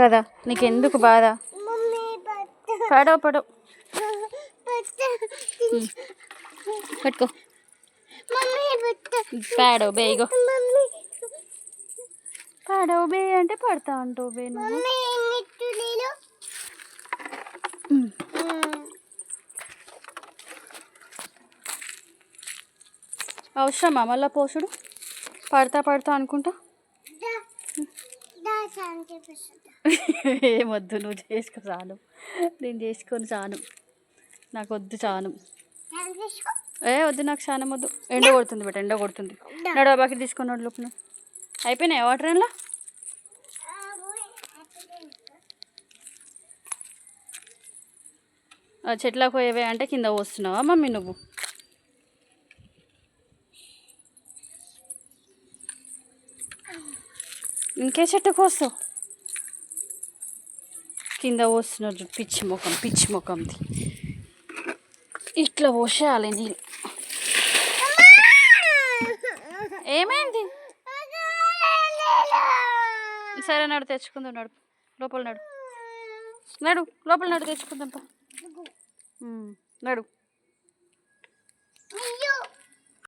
కదా, నీకెందుకు బాధ? పడవ పడవ పట్టుకో, పాడవు బే, ఇగో పాడవు బే అంటే పడతా అంటావు బే నువ్వు. అవసరమా మళ్ళీ పోసుడు? పడతా పడతా అనుకుంటా. ఏమొద్దు, నువ్వు చేసుకో చాలు, నేను చేసుకొని చాను, నాకు వద్దు చాను. వద్దు నాకు చానం వద్దు, ఎండ కొడుతుంది బట్ ఎండ కొడుతుంది. నడవ బాకి తీసుకున్నాడు లోపల. అయిపోయినాయి వాటర్ ఎండ్లో? చెట్లకు పోయేవే అంటే కింద పోస్తున్నావా మమ్మీ నువ్వు? ఇంకే చెట్టుకు వస్తావు, కింద పోస్తున్నారు పిచ్చి ముఖం, పిచ్చి ముఖంది. ఇట్లా పోసేయాలి నీళ్ళు. ఏమైంది? సరే నడు, తెచ్చుకుందాం, నడు లోపల, నడు నడు లోపల, నడు తెచ్చుకుందాం, నడు.